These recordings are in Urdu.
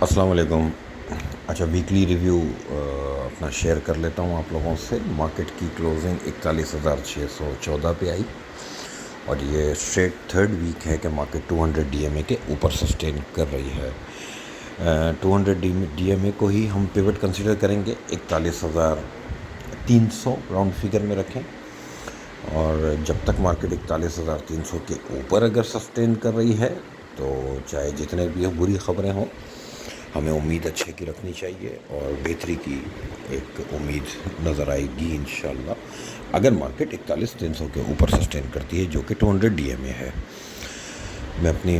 السلام علیکم۔ اچھا، ویکلی ریویو اپنا شیئر کر لیتا ہوں آپ لوگوں سے۔ مارکیٹ کی کلوزنگ 41,614 پہ آئی اور یہ اسٹریٹ تھرڈ ویک ہے کہ مارکیٹ 200 ڈی ایم اے کے اوپر سسٹین کر رہی ہے۔ 200 ڈی ایم اے کو ہی ہم پیوٹ کنسیڈر کریں گے، 41,300 راؤنڈ فگر میں رکھیں، اور جب تک مارکیٹ 41,300 کے اوپر اگر سسٹین کر رہی ہے تو چاہے جتنے بھی بری خبریں ہوں، ہمیں امید اچھے کی رکھنی چاہیے اور بہتری کی ایک امید نظر آئے گی انشاءاللہ، اگر مارکیٹ 41,300 کے اوپر سسٹین کرتی ہے، جو کہ 200 ڈی ایم اے ہے۔ میں اپنی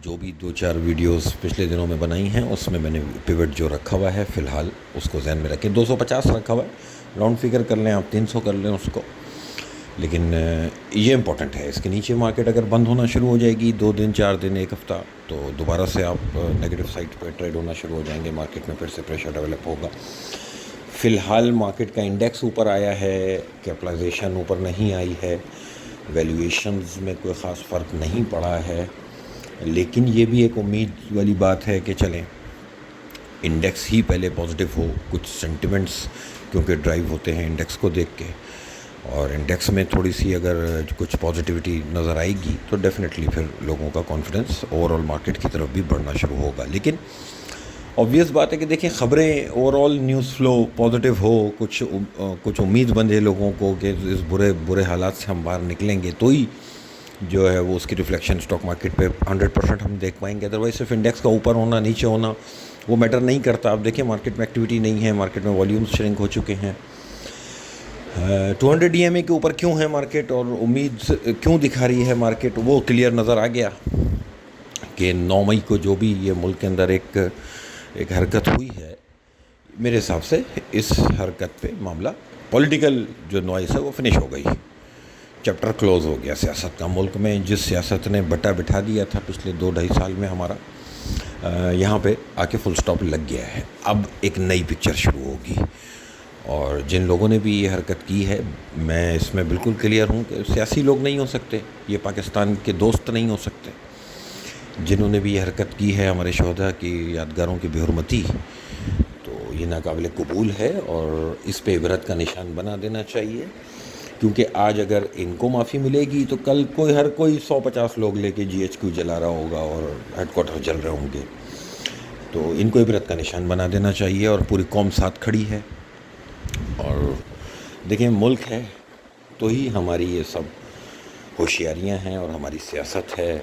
جو بھی 2-4 ویڈیوز پچھلے دنوں میں بنائی ہیں، اس میں نے پیوٹ جو رکھا ہوا ہے فی الحال اس کو ذہن میں رکھیں۔ 250 رکھا ہوا ہے، راؤنڈ فگر کر لیں آپ، 300 کر لیں اس کو، لیکن یہ امپورٹنٹ ہے۔ اس کے نیچے مارکیٹ اگر بند ہونا شروع ہو جائے گی 2 دن 4 دن 1 ہفتہ، تو دوبارہ سے آپ نیگیٹو سائڈ پہ ٹریڈ ہونا شروع ہو جائیں گے، مارکیٹ میں پھر سے پریشر ڈیولپ ہوگا۔ فی الحال مارکیٹ کا انڈیکس اوپر آیا ہے، کیپٹلائزیشن اوپر نہیں آئی ہے، ویلیویشنز میں کوئی خاص فرق نہیں پڑا ہے، لیکن یہ بھی ایک امید والی بات ہے کہ چلیں انڈیکس ہی پہلے پازیٹیو ہو، کچھ سینٹیمنٹس کیونکہ ڈرائیو ہوتے ہیں انڈیکس کو دیکھ کے، اور انڈیکس میں تھوڑی سی اگر کچھ پازیٹیوٹی نظر آئے گی تو ڈیفینیٹلی پھر لوگوں کا کانفیڈنس اوور آل مارکیٹ کی طرف بھی بڑھنا شروع ہوگا۔ لیکن obvious بات ہے کہ دیکھیں، خبریں overall news flow positive ہو، کچھ امید بندھے لوگوں کو کہ اس برے حالات سے ہم باہر نکلیں گے، تو ہی جو ہے وہ اس کی ریفلیکشن اسٹاک مارکیٹ پہ 100% ہم دیکھ پائیں گے۔ ادروائز صرف انڈیکس کا اوپر ہونا نیچے ہونا وہ میٹر نہیں کرتا۔ آپ دیکھیں مارکیٹ میں ایکٹیویٹی نہیں ہے، مارکیٹ میں والیومز شرنک ہو چکے ہیں۔ 200 ڈی ایم اے کے اوپر کیوں ہے مارکیٹ اور امید کیوں دکھا رہی ہے مارکیٹ، وہ کلیئر نظر آ گیا کہ 9 مئی کو جو بھی یہ ملک کے اندر ایک حرکت ہوئی ہے، میرے حساب سے اس حرکت پہ معاملہ پولیٹیکل جو نوائس ہے وہ فنش ہو گئی، چیپٹر کلوز ہو گیا سیاست کا۔ ملک میں جس سیاست نے بٹا بٹھا دیا تھا پچھلے 2-2.5 سال میں ہمارا، یہاں پہ آ کے فل سٹاپ لگ گیا ہے۔ اب ایک نئی پکچر شروع ہوگی، اور جن لوگوں نے بھی یہ حرکت کی ہے، میں اس میں بالکل کلیئر ہوں کہ سیاسی لوگ نہیں ہو سکتے، یہ پاکستان کے دوست نہیں ہو سکتے۔ جنہوں نے بھی یہ حرکت کی ہے ہمارے شہداء کی یادگاروں کی بے حرمتی، تو یہ ناقابل قبول ہے اور اس پہ عبرت کا نشان بنا دینا چاہیے، کیونکہ آج اگر ان کو معافی ملے گی تو کل ہر کوئی 150 لوگ لے کے جی ایچ کیو جلا رہا ہوگا اور ہیڈ کوارٹر جل رہے ہوں گے، تو ان کو عبرت کا نشان بنا دینا چاہیے، اور پوری قوم ساتھ کھڑی ہے۔ اور دیکھیں، ملک ہے تو ہی ہماری یہ سب ہوشیاریاں ہیں اور ہماری سیاست ہے،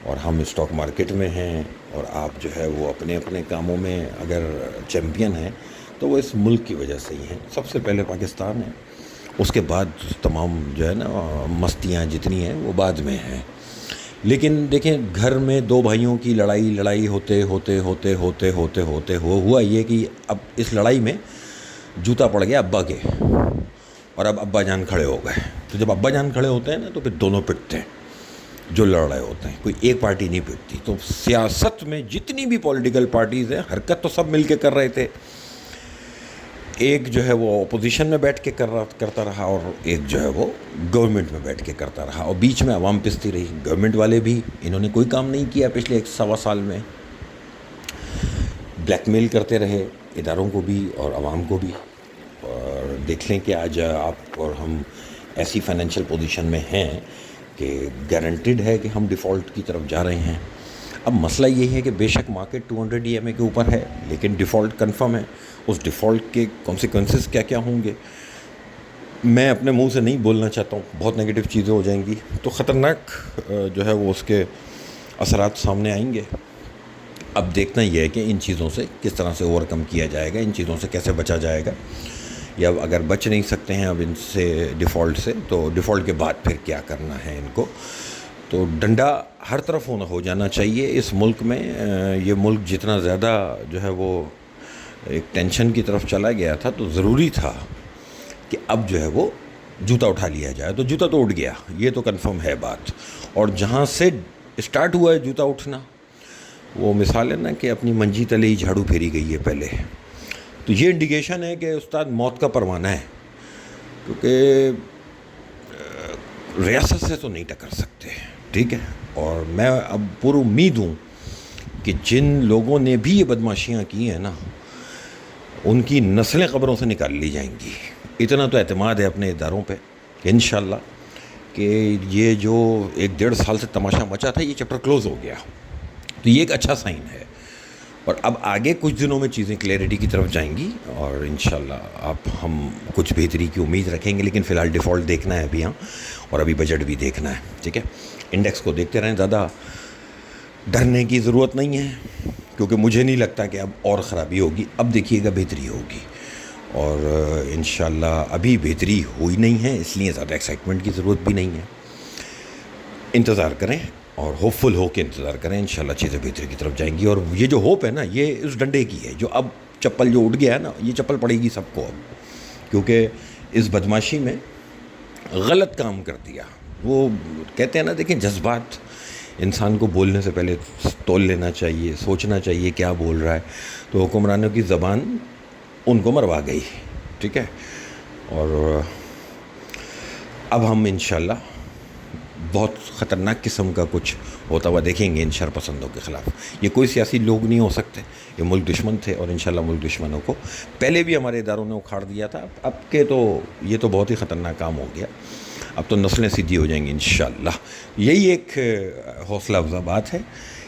اور ہم اسٹاک مارکیٹ میں ہیں، اور آپ جو ہے وہ اپنے اپنے کاموں میں اگر چیمپئن ہیں تو وہ اس ملک کی وجہ سے ہی ہیں۔ سب سے پہلے پاکستان ہے، اس کے بعد تمام جو ہے نا مستیاں جتنی ہیں وہ بعد میں ہیں۔ لیکن دیکھیں، گھر میں 2 بھائیوں کی لڑائی ہوتے ہوا یہ کہ اب اس لڑائی میں جوتا پڑ گیا ابا کے، اور اب ابا جان کھڑے ہو گئے۔ تو جب ابا جان کھڑے ہوتے ہیں نا تو پھر دونوں پٹتے ہیں، جو لڑ رہے ہوتے ہیں، کوئی ایک پارٹی نہیں پٹتی۔ تو سیاست میں جتنی بھی پولیٹیکل پارٹیز ہیں، حرکت تو سب مل کے کر رہے تھے، ایک جو ہے وہ اپوزیشن میں بیٹھ کے کرتا رہا، اور ایک جو ہے وہ گورنمنٹ میں بیٹھ کے کرتا رہا، اور بیچ میں عوام پستی رہی۔ گورنمنٹ والے بھی، انہوں نے کوئی کام نہیں کیا پچھلے 1.25 سال میں، بلیک میل کرتے رہے اداروں کو بھی اور عوام کو بھی۔ اور دیکھ لیں کہ آج آپ اور ہم ایسی فائنینشیل پوزیشن میں ہیں کہ گارنٹیڈ ہے کہ ہم ڈیفالٹ کی طرف جا رہے ہیں۔ اب مسئلہ یہ ہے کہ بے شک مارکیٹ 200 ڈی ایم اے کے اوپر ہے، لیکن ڈیفالٹ کنفرم ہے۔ اس ڈیفالٹ کے کانسیکوینسز کیا کیا ہوں گے، میں اپنے منہ سے نہیں بولنا چاہتا ہوں، بہت نیگیٹو چیزیں ہو جائیں گی، تو خطرناک جو ہے وہ اس کے اثرات سامنے آئیں گے۔ اب دیکھنا یہ ہے کہ ان چیزوں سے کس طرح سے اوور کم کیا جائے گا، ان چیزوں سے کیسے بچا جائے گا، یا اگر بچ نہیں سکتے ہیں اب ان سے ڈیفالٹ سے، تو ڈیفالٹ کے بعد پھر کیا کرنا ہے ان کو۔ تو ڈنڈا ہر طرف ہو جانا چاہیے اس ملک میں۔ یہ ملک جتنا زیادہ جو ہے وہ ایک ٹینشن کی طرف چلا گیا تھا، تو ضروری تھا کہ اب جو ہے وہ جوتا اٹھا لیا جائے۔ تو جوتا تو اٹھ گیا، یہ تو کنفرم ہے بات، اور جہاں سے اسٹارٹ ہوا ہے جوتا اٹھنا، وہ مثال ہے نا کہ اپنی منجی تلے ہی جھاڑو پھیری گئی ہے پہلے، تو یہ انڈیکیشن ہے کہ استاد موت کا پروانہ ہے، کیونکہ ریاست سے تو نہیں ٹکر سکتے، ٹھیک ہے۔ اور میں اب پوری امید ہوں کہ جن لوگوں نے بھی یہ بدماشیاں کی ہیں نا ان کی نسلیں قبروں سے نکال لی جائیں گی. اتنا تو اعتماد ہے اپنے اداروں پہ کہ انشاءاللہ کہ یہ جو 1-1.5 سال سے تماشا مچا تھا یہ چیپٹر کلوز ہو گیا. تو یہ ایک اچھا سائن ہے. اور اب آگے کچھ دنوں میں چیزیں کلیئرٹی کی طرف جائیں گی اور انشاءاللہ ہم کچھ بہتری کی امید رکھیں گے. لیکن فی الحال ڈیفالٹ دیکھنا ہے ابھی اور ابھی بجٹ بھی دیکھنا ہے. ٹھیک ہے, انڈیکس کو دیکھتے رہیں, زیادہ ڈرنے کی ضرورت نہیں ہے کیونکہ مجھے نہیں لگتا کہ اب اور خرابی ہوگی. اب دیکھیے گا بہتری ہوگی اور انشاءاللہ ابھی بہتری ہوئی نہیں ہے, اس لیے زیادہ ایکسائٹمنٹ کی ضرورت بھی نہیں ہے. انتظار کریں اور ہوپ فل ہو کے انتظار کریں, انشاءاللہ چیزیں بہتری کی طرف جائیں گی. اور یہ جو ہوپ ہے نا یہ اس ڈنڈے کی ہے جو اب چپل جو اٹھ گیا ہے نا یہ چپل پڑے گی سب کو اب, کیونکہ اس بدماشی میں غلط کام کر دیا. وہ کہتے ہیں نا, دیکھیں جذبات انسان کو بولنے سے پہلے تول لینا چاہیے, سوچنا چاہیے کیا بول رہا ہے. تو حکمرانوں کی زبان ان کو مروا گئی. ٹھیک ہے, اور اب ہم انشاءاللہ بہت خطرناک قسم کا کچھ ہوتا ہوا دیکھیں گے ان شر پسندوں کے خلاف. یہ کوئی سیاسی لوگ نہیں ہو سکتے, یہ ملک دشمن تھے اور انشاءاللہ ملک دشمنوں کو پہلے بھی ہمارے اداروں نے اکھاڑ دیا تھا. اب کے تو یہ تو بہت ہی خطرناک کام ہو گیا. اب تو نسلیں سیدھی ہو جائیں گی انشاءاللہ. یہی ایک حوصلہ افزا بات ہے,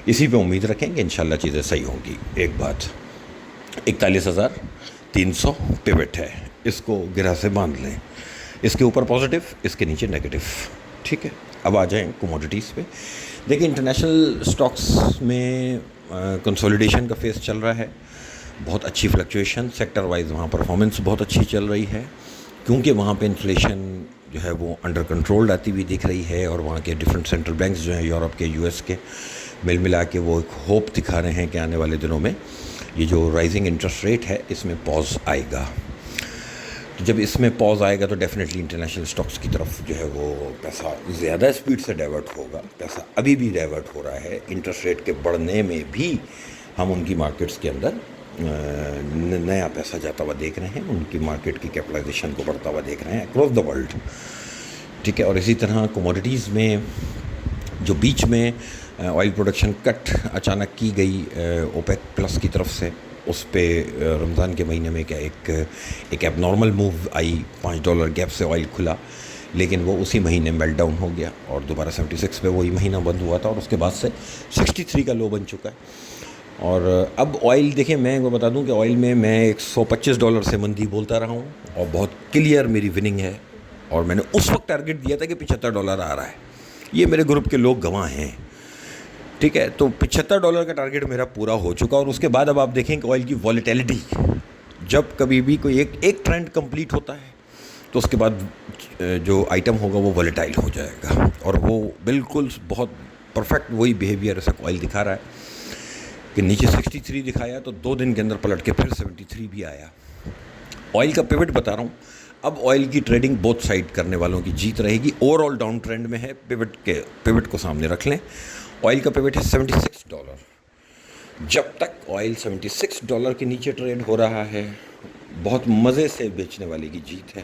اسی پہ امید رکھیں گے انشاءاللہ چیزیں صحیح ہوں گی. ایک بات 41,300 پیوٹ ہے, اس کو گرہ سے باندھ لیں. اس کے اوپر پازیٹیو, اس کے نیچے نیگیٹو. ٹھیک ہے, اب آ جائیں کوموڈیٹیز پہ. دیکھیں انٹرنیشنل سٹاکس میں کنسولیڈیشن کا فیس چل رہا ہے. بہت اچھی فلکچویشن سیکٹر وائز وہاں پرفارمنس بہت اچھی چل رہی ہے کیونکہ وہاں پہ انفلیشن جو ہے وہ انڈر کنٹرول آتی ہوئی دکھ رہی ہے. اور وہاں کے ڈفرینٹ سینٹرل بینکس جو ہیں یورپ کے, یو ایس کے, مل ملا کے وہ ایک ہوپ دکھا رہے ہیں کہ آنے والے دنوں میں یہ جو رائزنگ انٹرسٹ ریٹ ہے اس میں پاز آئے گا. جب اس میں پاز آئے گا تو ڈیفینیٹلی انٹرنیشنل سٹاکس کی طرف جو ہے وہ پیسہ زیادہ اسپیڈ سے ڈائیورٹ ہوگا. پیسہ ابھی بھی ڈائیورٹ ہو رہا ہے. انٹرسٹ ریٹ کے بڑھنے میں بھی ہم ان کی مارکیٹس کے اندر نیا پیسہ جاتا ہوا دیکھ رہے ہیں, ان کی مارکیٹ کی کیپٹلائزیشن کو بڑھتا ہوا دیکھ رہے ہیں اکراس دا ورلڈ. ٹھیک ہے, اور اسی طرح کوموڈیٹیز میں جو بیچ میں آئل پروڈکشن کٹ اچانک کی گئی اوپیک پلس کی طرف سے, اس پہ رمضان کے مہینے میں کیا ایک ایب نارمل موو آئی. $5 گیپ سے آئل کھلا لیکن وہ اسی مہینے میلٹ ڈاؤن ہو گیا اور دوبارہ 76 پہ وہی مہینہ بند ہوا تھا اور اس کے بعد سے 63 کا لو بن چکا ہے. اور اب آئل دیکھیں, میں وہ بتا دوں کہ آئل میں $125 سے مندی بولتا رہا ہوں اور بہت کلیئر میری وننگ ہے. اور میں نے اس وقت ٹارگٹ دیا تھا کہ $75 آ رہا ہے. یہ میرے گروپ کے لوگ گواہ ہیں. ٹھیک ہے, تو $75 کا ٹارگٹ میرا پورا ہو چکا. اور اس کے بعد اب آپ دیکھیں کہ آئل کی والیٹیلٹی, جب کبھی بھی کوئی ایک ٹرینڈ کمپلیٹ ہوتا ہے تو اس کے بعد جو آئٹم ہوگا وہ والیٹائل ہو جائے گا. اور وہ بالکل بہت پرفیکٹ وہی بیہیویئر ایسا آئل دکھا رہا ہے کہ نیچے 63 دکھایا تو 2 دن کے اندر پلٹ کے پھر 73 بھی آیا. آئل کا پیوٹ بتا رہا ہوں, اب آئل کی ٹریڈنگ بوتھ سائڈ کرنے والوں کی جیت رہے گی. اوور آل ڈاؤن ٹرینڈ میں ہے, پیوٹ کو سامنے رکھ لیں. آئل کا پیوٹ ہے $76. جب تک آئل $76 کے نیچے ٹریڈ ہو رہا ہے بہت مزے سے بیچنے والے کی جیت ہے.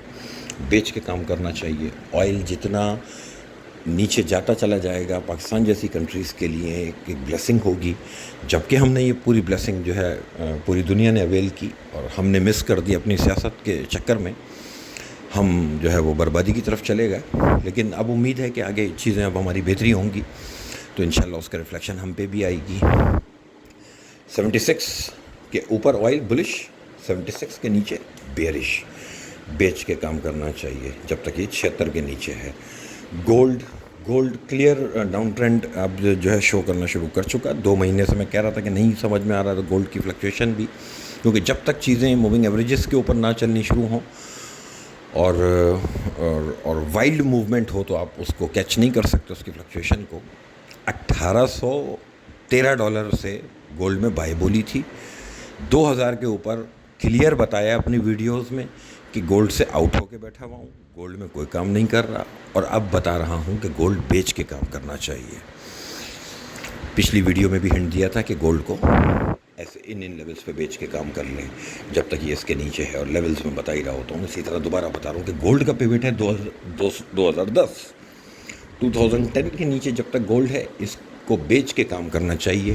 بیچ کے کام کرنا چاہیے. آئل جتنا نیچے جاتا چلا جائے گا پاکستان جیسی کنٹریز کے لیے ایک بلیسنگ ہوگی, جبکہ ہم نے یہ پوری بلیسنگ جو ہے پوری دنیا نے اویل کی اور ہم نے مس کر دی اپنی سیاست کے چکر میں. ہم جو ہے وہ بربادی کی طرف چلے گئے. لیکن اب امید ہے کہ آگے چیزیں اب ہماری بہتری ہوں گی تو انشاءاللہ اس کا ریفلیکشن ہم پہ بھی آئے گی. 76 کے اوپر آئل بلش, 76 کے نیچے بیئرش. بیچ کے کام کرنا چاہیے جب تک یہ 76 کے نیچے ہے. گولڈ کلیئر ڈاؤن ٹرینڈ اب جو ہے شو کرنا شروع کر چکا. 2 مہینے سے میں کہہ رہا تھا کہ نہیں سمجھ میں آ رہا تھا گولڈ کی فلکچویشن بھی, کیونکہ جب تک چیزیں موونگ ایوریجز کے اوپر نہ چلنی شروع ہوں اور وائلڈ موومنٹ ہو تو آپ اس کو کیچ نہیں کر سکتے اس کی فلکچویشن کو. $1,813 سے گولڈ میں بائی بولی تھی. 2000 کے اوپر کلیئر بتایا اپنی ویڈیوز میں کہ گولڈ سے آؤٹ ہو کے بیٹھا ہوا ہوں, گولڈ میں کوئی کام نہیں کر رہا. اور اب بتا رہا ہوں کہ گولڈ بیچ کے کام کرنا چاہیے. پچھلی ویڈیو میں بھی ہنٹ دیا تھا کہ گولڈ کو ایسے ان لیولز پہ بیچ کے کام کر لیں جب تک یہ اس کے نیچے ہے, اور لیولز میں بتا ہی رہا ہوتا ہوں. اسی طرح دوبارہ بتا رہا ہوں کہ گولڈ کا پیوٹ ہے 2010. 2010 کے نیچے جب تک گولڈ ہے اس کو بیچ کے کام کرنا چاہیے.